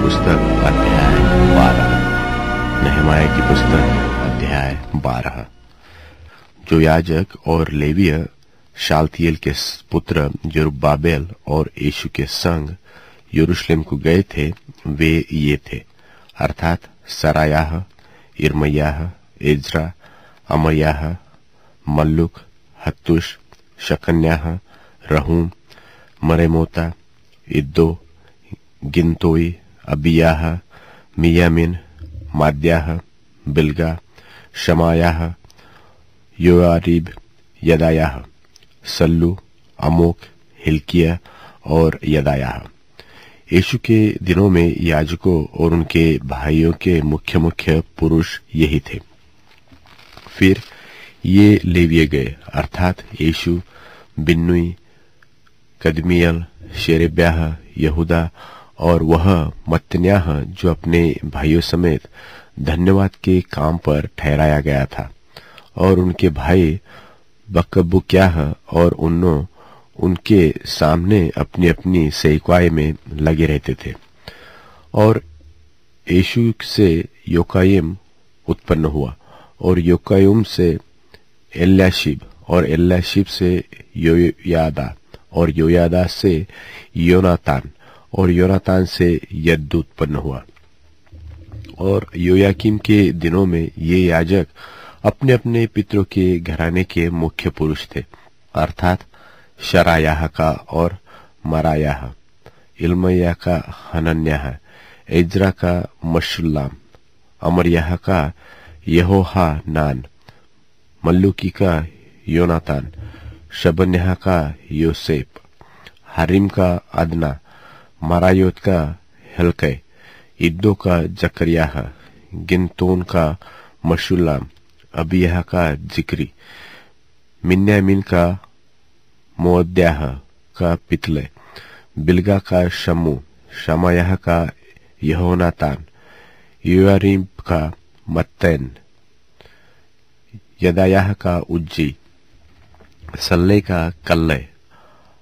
पुस्तक अध्याय 12। नहमाया की पुस्तक अध्याय 12। जो याजक और लेवीय शालतियेल के पुत्र जरुब्बाबेल और यीशु के संग यरूशलेम को गए थे, वे ये थे, अर्थात सरायाह, यिर्मयाह, Ezra, अमर्याह, मल्लुक, हत्तुश, शकन्याह, रहूम, मरेमोता, इद्दो, गिनतोई, अबियाह, मियामिन, माद्याह, बिल्गा, शमायाह, योआरीब, Jedaiah, Sallu, Amok, Hilkiah और यदायाह। यीशु के दिनों में याजकों और उनके भाइयों के मुख्य मुख्य पुरुष यही थे। फिर ये लेविये गए, अर्थात यीशु, बिन्नुई, कदमियल, शेरेब्याह, यहूदा और वह मत्तन्याह जो अपने भाइयों समेत धन्यवाद के काम पर ठहराया गया था, और उनके भाई बकबुक्याह और उन्नो उनके सामने अपनी अपनी सेवकाई में लगे रहते थे। और यीशु से योकायिम उत्पन्न हुआ, और योकायुम से एल्याशीब, और एल्याशीब से योयादा, और योयादा से योनातान, और योनातान से यद्दू उत्पन्न हुआ। और योयाकीम के दिनों में ये याजक अपने अपने पितरों के घराने के मुख्य पुरुष थे, अर्थात शरायाह का और मरायाह, इल्मयाह का हनन्याह, एज्रा का मशुल्लाम, अमर्याह का यहोहानान, मल्लुकी का योनातान, शबन्याह का योसेप, हारिम का अदना, मरायोत का हल्कै, इद्दो का जकरियाह, गिनतोन का मशुल्लाम, अबियाह का जिक्री, मिन्यामिन का मोअद्याह का पितले, बिल्गा का शमू, शमायाह का यहोनातान, योआरीब का मत्तैन, यदायाह का उज्जी, सल्ले का कल्लै,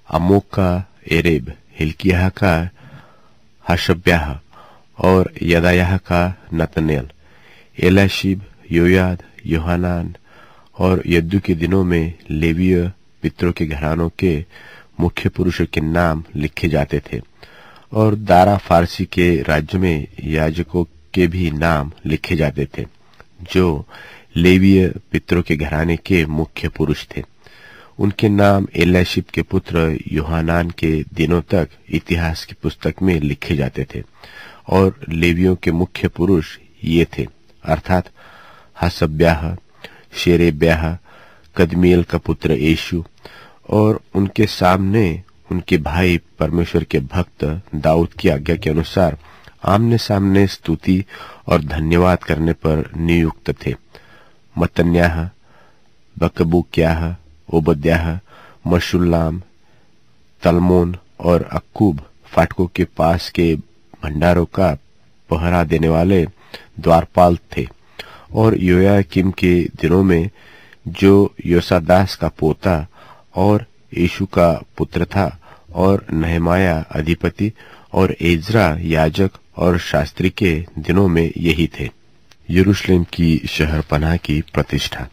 अमोक का एरेब, हिल्कियाह का हशब्याह और यदायाह का नतनेल, एल्याशीब, योयाद, योहानान और यद्दू के दिनों में लेवीय पितरों के घरानों के मुख्य पुरुषों के नाम लिखे जाते थे। और दारा फारसी के राज्य में याजकों के भी नाम लिखे जाते थे, जो लेवीय पितरों के घराने के मुख्य पुरुष थे। उनके नाम एल्याशीब के पुत्र योहानान के दिनों तक इतिहास की पुस्तक में लिखे जाते थे। और लेवियों के मुख्य पुरुष ये थे, अर्थात हसब्याह, शेरेब्याह, कदमियल का पुत्र यीशु, और उनके सामने उनके भाई परमेश्वर के भक्त दाऊद की आज्ञा के अनुसार आमने सामने स्तुति और धन्यवाद करने पर नियुक्त थे। मत्तन्याह, बकबुक्याह, ओबद्याह, मशुल्लाम, तलमोन और अक्कूब फाटकों के पास के भंडारों का पहरा देने वाले द्वारपाल थे। और योयाकीम के दिनों में जो योसादास का पोता और यीशु का पुत्र था, और नहमाया अधिपति और एज्रा याजक और शास्त्री के दिनों में यही थे। यरूशलेम की शहरपनाह की प्रतिष्ठा।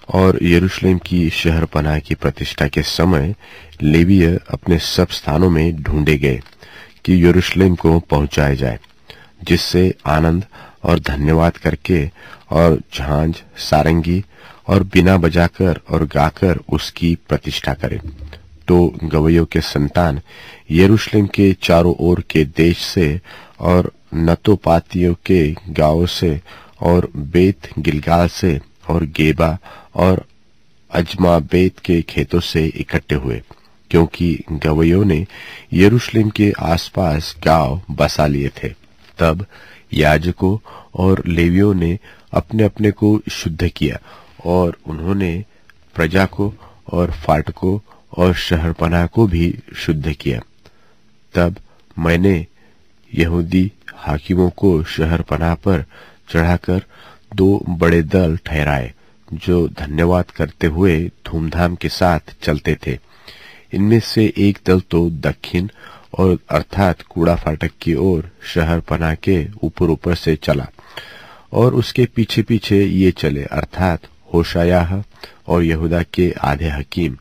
और यरूशलेम की शहरपनाह की प्रतिष्ठा के समय लेवीय अपने सब स्थानों में ढूंढे गए कि यरूशलेम को पहुंचाया जाए, जिससे आनंद और धन्यवाद करके और झांझ, सारंगी और बिना बजाकर और गाकर उसकी प्रतिष्ठा करें। तो गवैयों के संतान यरूशलेम के चारों ओर के देश से और नतोपातियों के गांवों से और बेत गिलगाल से और गेबा और अजमा बेत के खेतों से इकट्ठे हुए, क्योंकि गवैयों ने यरूशलेम के आसपास गांव बसा लिए थे। तब याजकों और लेवियों ने अपने अपने को शुद्ध किया, और उन्होंने प्रजा को और फाटकों और शहरपनाह को भी शुद्ध किया। तब मैंने यहूदी हाकिमों को शहरपनाह पर चढ़ाकर 2 बड़े दल ठहराए, जो धन्यवाद करते हुए धूमधाम के साथ चलते थे। इनमें से एक दल तो दक्षिण और अर्थात कूड़ा फाटक की ओर शहर पनाह के ऊपर से चला। और उसके पीछे पीछे ये चले, अर्थात होशायाह और यहूदा के आधे हकीम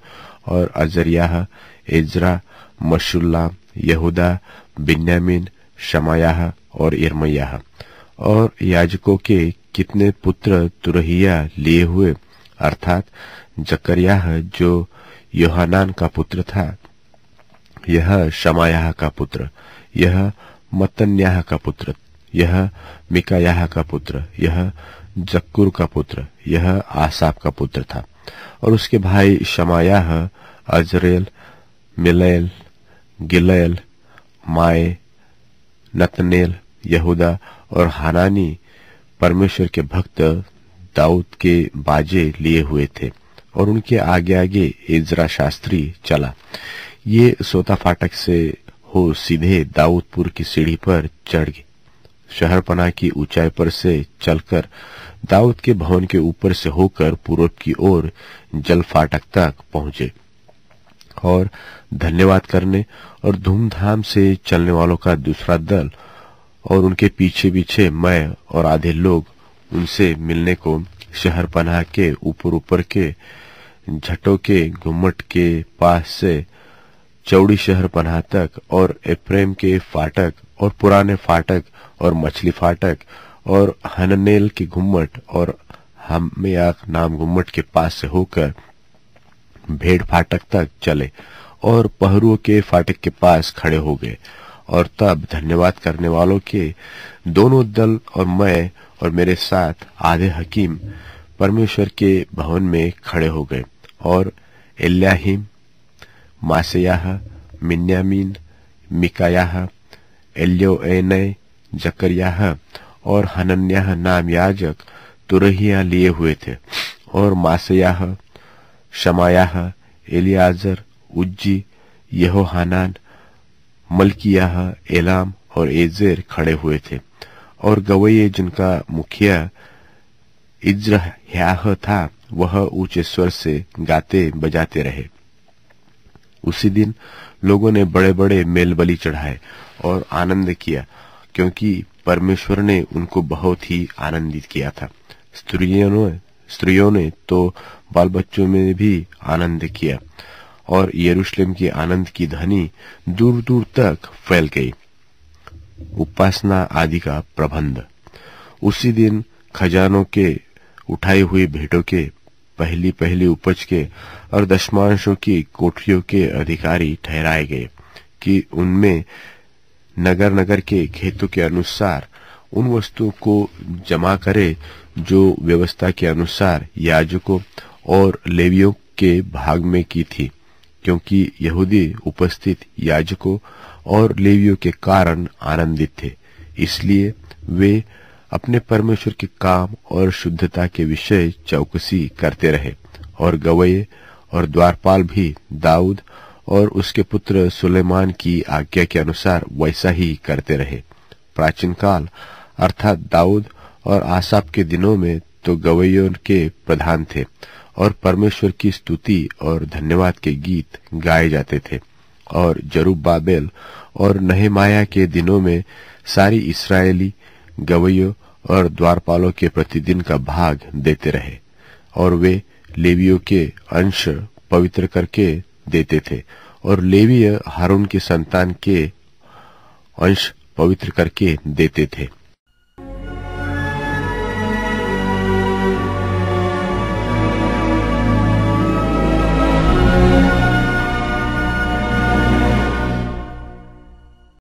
और अजरियाह, इज्रा, मशुल्लाम, यहूदा, बिन्यामीन, शमायाह और यर्मयाह। और याजकों के कितने पुत्र तुरहिया लिए हुए, अर्थात जकरियाह जो योहानान का पुत्र था, यह शमायाह का पुत्र, यह मत्तन्याह का पुत्र, यह मिकायाह का पुत्र, यह जक्कुर का पुत्र, यह आसाप का पुत्र था। और उसके भाई शमायाह, अजरेल, मिलैल, गिलैल, माए, नतनेल, यहूदा और हानानी परमेश्वर के भक्त दाऊद के बाजे लिए हुए थे। और उनके आगे आगे इजरा शास्त्री चला। ये सोता फाटक से हो सीधे दाऊदपुर की सीढ़ी पर चढ़ गए। शहर पनाह की ऊंचाई पर से चलकर दाऊद के भवन के ऊपर से होकर पूर्व की ओर जल फाटक तक पहुंचे। और धन्यवाद करने और धूमधाम से चलने वालों का दूसरा दल और उनके पीछे पीछे मैं और आधे लोग उनसे मिलने को शहर पनाह के ऊपर के झटों के गुम्मट के पास से चौड़ी शहर पनाह तक और एप्रेम के फाटक और पुराने फाटक और मछली फाटक और हननेल के गुम्मट और हमेयाक नाम गुम्मट के पास से होकर भेड़ फाटक तक चले और पहरुओं के फाटक के पास खड़े हो गए। और तब धन्यवाद करने वालों के दोनों दल और मैं और मेरे साथ आधे हकीम परमेश्वर के भवन में खड़े हो गए। और एल्याहीम, मासेयाह, मिन्यामीन, मिकायाह, एल्योएनै, जकरियाह और हनन्याह नाम याजक तुरहिया लिए हुए थे। और मासेयाह, शमायाह, एलियाजर, उज्जी, यहोहानान, मलकियाह, एलाम और एजेर खड़े हुए थे। और गवैये जिनका मुखिया इज्रह्याह था, वह ऊंचे स्वर से गाते बजाते रहे। उसी दिन लोगों ने बड़े बड़े मेल बलि चढ़ाए और आनंद किया, क्योंकि परमेश्वर ने उनको बहुत ही आनंदित किया था। स्त्रियों ने तो बाल बच्चों में भी आनंद किया। और यरूशलेम की आनंद की ध्वनि दूर दूर तक फैल गई। उपासना आदि का प्रबंध। उसी दिन खजानों के उठाई हुई भेंटों के पहली पहली उपज के और दशमांशों की कोठरियों के अधिकारी ठहराए गए कि उनमें नगर नगर के खेतों के अनुसार उन वस्तुओं को जमा करे जो व्यवस्था के अनुसार याजकों और लेवियों के भाग में की थी, क्योंकि यहूदी उपस्थित याजकों और लेवियों के कारण आनंदित थे। इसलिए वे अपने परमेश्वर के काम और शुद्धता के विषय चौकसी करते रहे। और गवैये और द्वारपाल भी दाऊद और उसके पुत्र सुलेमान की आज्ञा के अनुसार वैसा ही करते रहे। प्राचीन काल अर्थात दाऊद और आसाप के दिनों में तो गवैयों के प्रधान थे और परमेश्वर की स्तुति और धन्यवाद के गीत गाए जाते थे। और जरुब्बाबेल और नहेमाया के दिनों में सारी इस्राएली गवैयों और द्वारपालों के प्रतिदिन का भाग देते रहे। और वे लेवियों के अंश पवित्र करके देते थे और लेवीय हारून के संतान के अंश पवित्र करके देते थे।